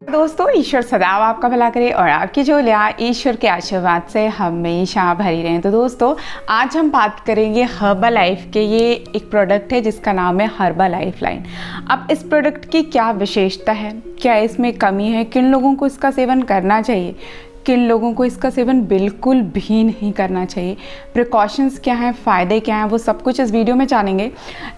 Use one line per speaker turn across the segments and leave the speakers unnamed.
दोस्तों, ईश्वर सदैव आपका भला करे और आपकी झोलियाँ ईश्वर के आशीर्वाद से हमेशा भरी रहें। तो दोस्तों, आज हम बात करेंगे हर्बल लाइफ के। ये एक प्रोडक्ट है जिसका नाम है हर्बल लाइफ लाइन। अब इस प्रोडक्ट की क्या विशेषता है, क्या इसमें कमी है, किन लोगों को इसका सेवन करना चाहिए, किन लोगों को इसका सेवन बिल्कुल भी नहीं करना चाहिए, प्रिकॉशंस क्या हैं, फ़ायदे क्या हैं, वो सब कुछ इस वीडियो में जानेंगे।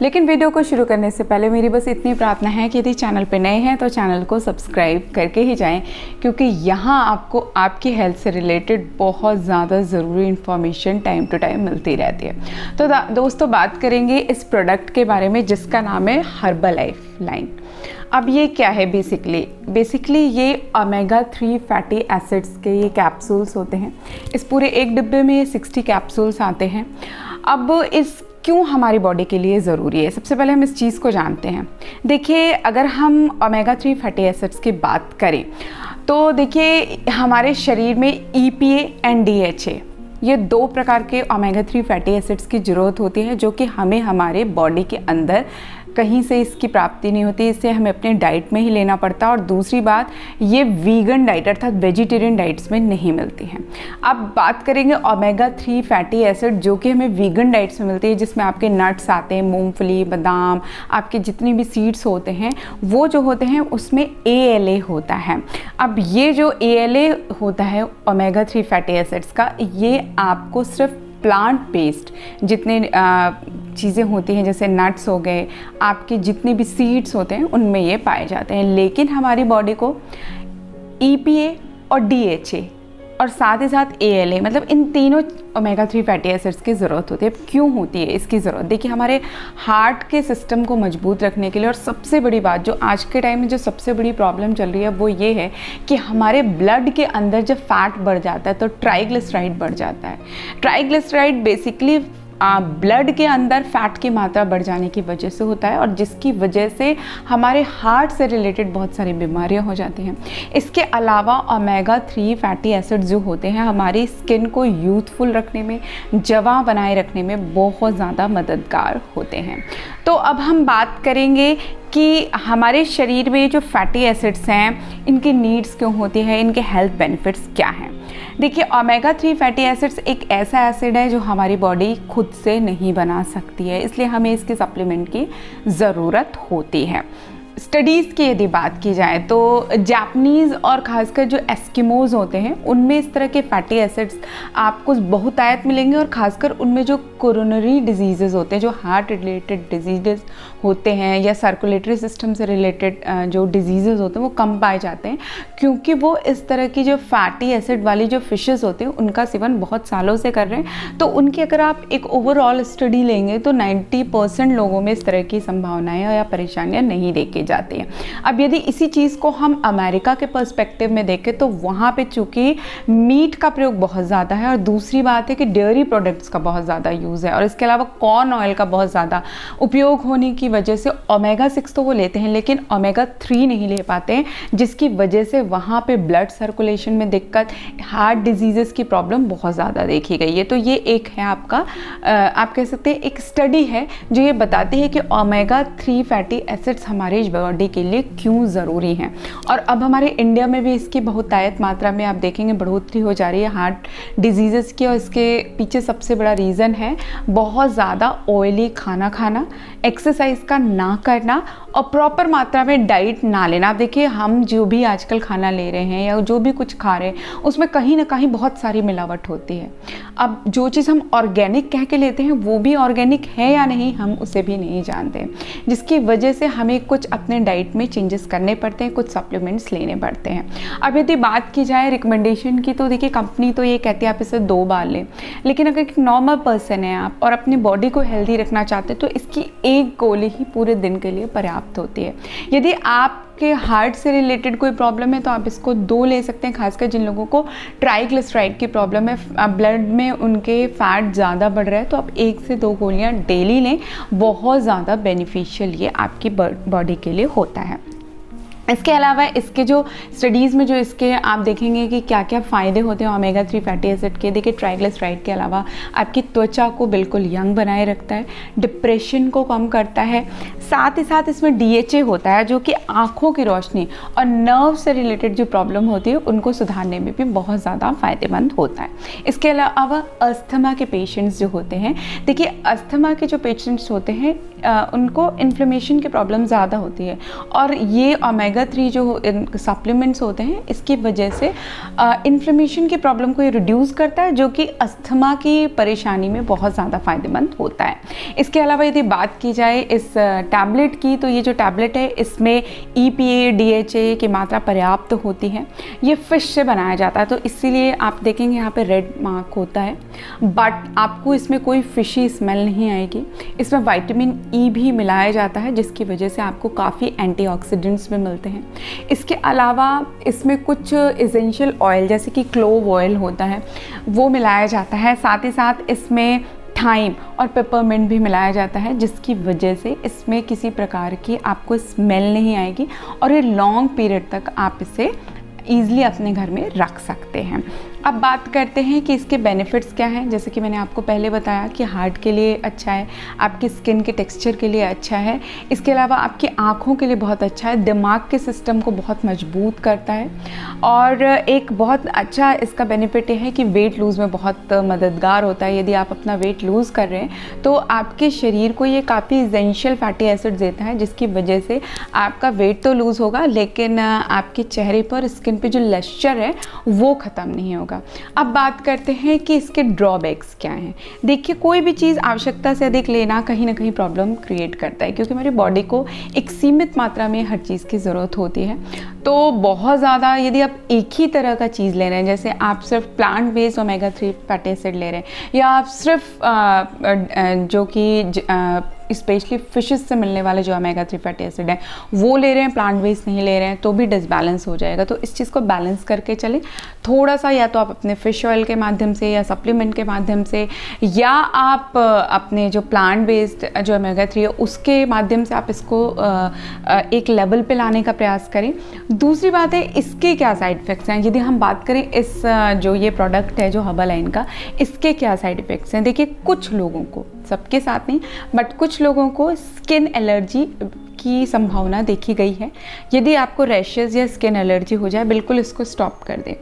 लेकिन वीडियो को शुरू करने से पहले मेरी बस इतनी प्रार्थना है कि यदि चैनल पे नए हैं तो चैनल को सब्सक्राइब करके ही जाएं, क्योंकि यहाँ आपको आपकी हेल्थ से रिलेटेड बहुत ज़्यादा ज़रूरी इन्फॉर्मेशन टाइम टू टाइम मिलती रहती है। तो दोस्तों, बात करेंगे इस प्रोडक्ट के बारे में जिसका नाम है हर्बल लाइफ लाइन। अब ये क्या है बेसिकली ये ओमेगा 3 फैटी एसिड्स के ये कैप्सूल्स होते हैं। इस पूरे एक डिब्बे में 60 कैप्सूल्स आते हैं। अब इस क्यों हमारी बॉडी के लिए ज़रूरी है, सबसे पहले हम इस चीज़ को जानते हैं। देखिए, अगर हम ओमेगा 3 फैटी एसिड्स की बात करें तो देखिए हमारे शरीर में EPA एंड DHA ये 2 प्रकार के ओमेगा 3 फैटी एसिड्स की ज़रूरत होती है, जो कि हमें हमारे बॉडी के अंदर कहीं से इसकी प्राप्ति नहीं होती, इससे हमें अपने डाइट में ही लेना पड़ता है। और दूसरी बात, ये वीगन डाइट अर्थात वेजिटेरियन डाइट्स में नहीं मिलती हैं। अब बात करेंगे ओमेगा 3 फैटी एसिड जो कि हमें वीगन डाइट्स में मिलती है, जिसमें आपके नट्स आते हैं, मूंगफली, बादाम, आपके जितनी भी सीड्स होते हैं वो जो होते हैं उसमें ALA होता है। अब ये जो ALA होता है ओमेगा 3 फैटी एसिड्स का, ये आपको सिर्फ प्लांट बेस्ड जितने चीज़ें होती हैं, जैसे नट्स हो गए, आपके जितने भी सीड्स होते हैं उनमें ये पाए जाते हैं। लेकिन हमारी बॉडी को EPA और DHA और साथ ही साथ ALA मतलब इन तीनों ओमेगा 3 फैटी एसिड्स की ज़रूरत होती है। क्यों होती है इसकी ज़रूरत? देखिए, हमारे हार्ट के सिस्टम को मजबूत रखने के लिए, और सबसे बड़ी बात जो आज के टाइम में जो सबसे बड़ी प्रॉब्लम चल रही है वो ये है कि हमारे ब्लड के अंदर जब फैट बढ़ जाता है तो ट्राइग्लिसराइड बढ़ जाता है। ट्राइग्लिसराइड बेसिकली ब्लड के अंदर फैट की मात्रा बढ़ जाने की वजह से होता है, और जिसकी वजह से हमारे हार्ट से रिलेटेड बहुत सारी बीमारियां हो जाती हैं। इसके अलावा ओमेगा 3 फैटी एसिड जो होते हैं हमारी स्किन को यूथफुल रखने में, जवां बनाए रखने में बहुत ज़्यादा मददगार होते हैं। तो अब हम बात करेंगे कि हमारे शरीर में जो फैटी एसिड्स हैं इनकी नीड्स क्यों होती है, इनके हेल्थ बेनिफिट्स क्या हैं। देखिए, ओमेगा 3 फैटी एसिड्स एक ऐसा एसिड है जो हमारी बॉडी खुद से नहीं बना सकती है, इसलिए हमें इसके सप्लीमेंट की ज़रूरत होती है। स्टडीज़ की यदि बात की जाए तो जापानीज़ और ख़ासकर जो एस्किमोज़ होते हैं उनमें इस तरह के फैटी एसिड्स आपको बहुतायत मिलेंगे, और ख़ासकर उनमें जो कोरोनरी डिजीज़ होते हैं, जो हार्ट रिलेटेड डिजीज़ होते हैं या सर्कुलेटरी सिस्टम से रिलेटेड जो डिजीज़ होते हैं वो कम पाए जाते हैं, क्योंकि वो इस तरह की जो फैटी एसिड वाली जो फिशेज़ होते हैं उनका सेवन बहुत सालों से कर रहे हैं। तो उनकी अगर आप एक ओवरऑल स्टडी लेंगे तो 90% लोगों में इस तरह की संभावनाएँ या परेशानियाँ नहीं देखी जाती हैं। अब यदि इसी चीज़ को हम अमेरिका के पर्सपेक्टिव में देखें तो वहाँ पे चूँकि मीट का प्रयोग बहुत ज़्यादा है, और दूसरी बात है कि डेयरी प्रोडक्ट्स का बहुत ज़्यादा यूज़ है, और इसके अलावा कॉर्न ऑयल का बहुत ज़्यादा उपयोग होने की वजह से ओमेगा 6 तो वो लेते हैं लेकिन ओमेगा 3 नहीं ले पाते हैं, जिसकी वजह से वहाँ पे ब्लड सर्कुलेशन में दिक्कत, हार्ट डिजीज़ की प्रॉब्लम बहुत ज़्यादा देखी गई है। तो ये एक है आपका आप कह सकते हैं एक स्टडी है जो ये बताती है कि ओमेगा 3 फैटी एसिड्स हमारे बॉडी के लिए क्यों ज़रूरी हैं। और अब हमारे इंडिया में भी इसकी बहुतायत मात्रा में आप देखेंगे बढ़ोतरी हो जा रही है हार्ट डिजीज़ की, और इसके पीछे सबसे बड़ा रीज़न है बहुत ज़्यादा ऑयली खाना खाना, एक्सरसाइज का ना करना और प्रॉपर मात्रा में डाइट ना लेना। आप देखिए, हम जो भी आजकल खाना ले रहे हैं या जो भी कुछ खा रहे हैं उसमें कहीं ना कहीं बहुत सारी मिलावट होती है। अब जो चीज़ हम ऑर्गेनिक कह के लेते हैं वो भी ऑर्गेनिक है या नहीं हम उसे भी नहीं जानते, जिसकी वजह से हमें कुछ अपने डाइट में चेंजेस करने पड़ते हैं, कुछ सप्लीमेंट्स लेने पड़ते हैं। अब यदि बात की जाए रिकमेंडेशन की तो देखिए, कंपनी तो ये कहती है आप इसे 2 बार लें, लेकिन अगर एक नॉर्मल पर्सन है आप और अपनी बॉडी को हेल्दी रखना चाहते हैं तो इसकी एक गोली ही पूरे दिन के लिए पर्याप्त होती है। यदि आपके हार्ट से रिलेटेड कोई प्रॉब्लम है तो आप इसको 2 ले सकते हैं, खासकर जिन लोगों को ट्राइग्लिसराइड की प्रॉब्लम है, ब्लड में उनके फैट ज़्यादा बढ़ रहा है, तो आप 1 से 2 गोलियां डेली लें, बहुत ज़्यादा बेनिफिशियल ये आपकी बॉडी के लिए होता है। इसके अलावा इसके जो स्टडीज़ में जो इसके आप देखेंगे कि क्या क्या फ़ायदे होते हैं ओमेगा 3 फैटी एसिड के। देखिए, ट्राइग्लिसराइड के अलावा आपकी त्वचा को बिल्कुल यंग बनाए रखता है, डिप्रेशन को कम करता है, साथ ही साथ इसमें DHA होता है जो कि आँखों की रोशनी और नर्व से रिलेटेड जो प्रॉब्लम होती है उनको सुधारने में भी बहुत ज़्यादा फ़ायदेमंद होता है। इसके अलावा अस्थमा के पेशेंट्स जो होते हैं, देखिए अस्थमा के जो पेशेंट्स होते हैं उनको इन्फ्लेमेशन की प्रॉब्लम ज़्यादा होती है, और ये ओमेगा 3 जो सप्लीमेंट्स होते हैं इसकी वजह से इन्फ्लेमेशन की प्रॉब्लम को ये रिड्यूस करता है, जो कि अस्थमा की परेशानी में बहुत ज़्यादा फ़ायदेमंद होता है। इसके अलावा यदि बात की जाए इस टैबलेट की, तो ये जो टैबलेट है इसमें EPA DHA की मात्रा पर्याप्त होती है। ये फ़िश से बनाया जाता है, तो इसीलिए आप देखेंगे यहाँ पे रेड मार्क होता है, बट आपको इसमें कोई फ़िशी स्मेल नहीं आएगी। इसमें विटामिन E भी मिलाया जाता है, जिसकी वजह से आपको काफ़ी एंटीऑक्सीडेंट्स भी मिलते हैं। इसके अलावा इसमें कुछ एसेंशियल ऑयल जैसे कि क्लोव ऑयल होता है वो मिलाया जाता है, साथ ही साथ इसमें थाइम और पेपरमिंट भी मिलाया जाता है, जिसकी वजह से इसमें किसी प्रकार की आपको स्मेल नहीं आएगी और ये लॉन्ग पीरियड तक आप इसे ईज़िली अपने घर में रख सकते हैं। अब बात करते हैं कि इसके बेनिफिट्स क्या हैं। जैसे कि मैंने आपको पहले बताया कि हार्ट के लिए अच्छा है, आपकी स्किन के टेक्सचर के लिए अच्छा है, इसके अलावा आपकी आँखों के लिए बहुत अच्छा है, दिमाग के सिस्टम को बहुत मजबूत करता है, और एक बहुत अच्छा इसका बेनिफिट है कि वेट लूज़ में बहुत मददगार होता है। यदि आप अपना वेट लूज़ कर रहे हैं तो आपके शरीर को ये काफ़ी एसेंशियल फैटी एसिड देता है, जिसकी वजह से आपका वेट तो लूज़ होगा लेकिन आपके चेहरे पर, स्किन पे जो लश्चर है वो ख़त्म नहीं होगा। अब बात करते हैं कि इसके ड्रॉबैक्स क्या हैं। देखिए, कोई भी चीज़ आवश्यकता से अधिक लेना कहीं ना कहीं प्रॉब्लम क्रिएट करता है, क्योंकि हमारी बॉडी को एक सीमित मात्रा में हर चीज़ की ज़रूरत होती है। तो बहुत ज़्यादा यदि आप एक ही तरह का चीज़ ले रहे हैं, जैसे आप सिर्फ plant based omega 3 fatty acid ले रहे हैं, या आप सिर्फ जो कि स्पेशली फिशेस से मिलने वाले जो ओमेगा 3 फैटी एसिड है वो ले रहे हैं, प्लांट बेस्ड नहीं ले रहे हैं, तो भी डिसबैलेंस हो जाएगा। तो इस चीज़ को बैलेंस करके चलें थोड़ा सा, या तो आप अपने फ़िश ऑयल के माध्यम से या सप्लीमेंट के माध्यम से, या आप अपने जो प्लांट बेस्ड जो ओमेगा 3 है उसके माध्यम से आप इसको एक लेवल पे लाने का प्रयास करें। दूसरी बात है, इसके क्या साइड इफ़ेक्ट्स हैं। यदि हम बात करें इस जो ये प्रोडक्ट है जो हर्बालाइन का, इसके क्या साइड इफ़ेक्ट्स हैं। देखिए, कुछ लोगों को, सबके साथ नहीं बट कुछ लोगों को स्किन एलर्जी की संभावना देखी गई है। यदि आपको रैशेज़ या स्किन एलर्जी हो जाए, बिल्कुल इसको स्टॉप कर दें।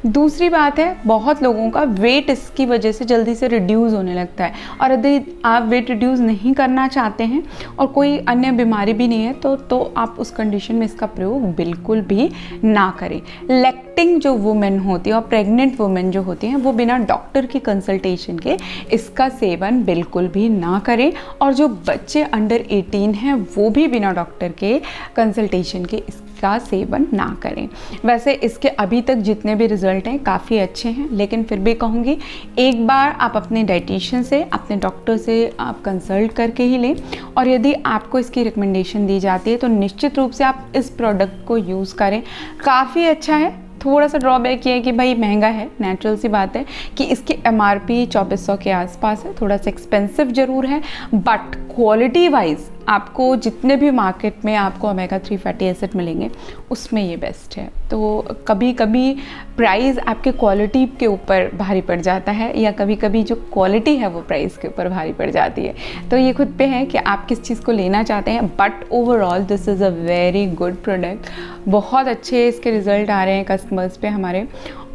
दूसरी बात है, बहुत लोगों का वेट इसकी वजह से जल्दी से रिड्यूस होने लगता है, और यदि आप वेट रिड्यूस नहीं करना चाहते हैं और कोई अन्य बीमारी भी नहीं है तो आप उस कंडीशन में इसका प्रयोग बिल्कुल भी ना करें। लैक्टिंग जो वुमेन होती है और प्रेग्नेंट वुमेन जो होती हैं वो बिना डॉक्टर की कंसल्टेशन के इसका सेवन बिल्कुल भी ना करें, और जो बच्चे अंडर 18 हैं वो भी बिना डॉक्टर के कंसल्टेशन के इसका सेवन ना करें। वैसे इसके अभी तक जितने भी रिजल्ट हैं काफ़ी अच्छे हैं, लेकिन फिर भी कहूँगी एक बार आप अपने डाइटिशियन से, अपने डॉक्टर से आप कंसल्ट करके ही लें, और यदि आपको इसकी रिकमेंडेशन दी जाती है तो निश्चित रूप से आप इस प्रोडक्ट को यूज़ करें। काफ़ी अच्छा है। थोड़ा सा ड्रॉबैक ये है कि भाई महंगा है, नेचुरल सी बात है कि इसकी MRP 2400 के आसपास है, थोड़ा सा एक्सपेंसिव ज़रूर है, बट क्वालिटी वाइज आपको जितने भी मार्केट में आपको ओमेगा 3 फैटी एसिड मिलेंगे उसमें ये बेस्ट है। तो कभी कभी प्राइस आपके क्वालिटी के ऊपर भारी पड़ जाता है, या कभी कभी जो क्वालिटी है वो प्राइस के ऊपर भारी पड़ जाती है। तो ये खुद पे है कि आप किस चीज़ को लेना चाहते हैं, but overall this is a very good product. बहुत अच्छे इसके रिज़ल्ट आ रहे हैं कस्टमर्स पे हमारे,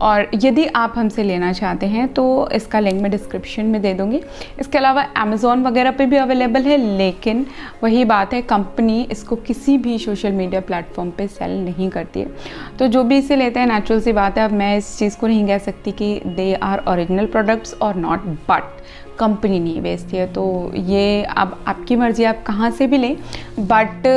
और यदि आप हमसे लेना चाहते हैं तो इसका लिंक मैं डिस्क्रिप्शन में दे दूँगी। इसके अलावा अमेज़ॉन वगैरह पे भी अवेलेबल है, लेकिन वही बात है, कंपनी इसको किसी भी सोशल मीडिया प्लेटफॉर्म पे सेल नहीं करती है। तो जो भी इसे लेते हैं, नेचुरल सी बात है, अब मैं इस चीज़ को नहीं कह सकती कि दे आर ओरिजिनल प्रोडक्ट्स और नॉट, बट कंपनी नहीं बेचती है, तो ये अब आपकी मर्ज़ी, आप कहाँ से भी लें, बट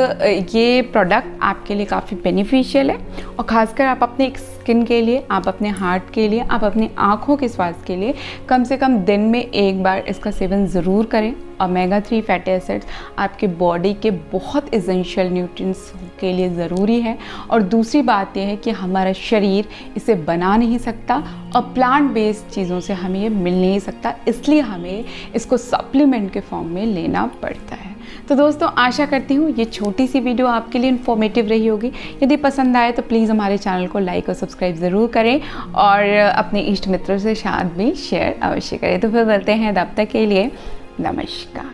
ये प्रोडक्ट आपके लिए काफ़ी बेनिफिशियल है, और ख़ासकर आप अपने स्किन के लिए, आप अपने हार्ट के लिए, आप अपनी आँखों के स्वास्थ्य के लिए कम से कम दिन में एक बार इसका सेवन ज़रूर करें। ओमेगा 3 फैटी एसिड्स आपके बॉडी के बहुत एसेंशियल न्यूट्रिएंट्स के लिए ज़रूरी है, और दूसरी बात यह है कि हमारा शरीर इसे बना नहीं सकता, और प्लांट बेस्ड चीज़ों से हमें ये मिल नहीं सकता, इसलिए हमें इसको सप्लीमेंट के फॉर्म में लेना पड़ता है। तो दोस्तों आशा करती हूँ ये छोटी सी वीडियो आपके लिए इन्फॉर्मेटिव रही होगी। यदि पसंद आए तो प्लीज़ हमारे चैनल को लाइक और सब्सक्राइब ज़रूर करें और अपने इष्ट मित्रों से साथ भी शेयर अवश्य करें। तो फिर मिलते हैं, तब तक के लिए नमस्कार।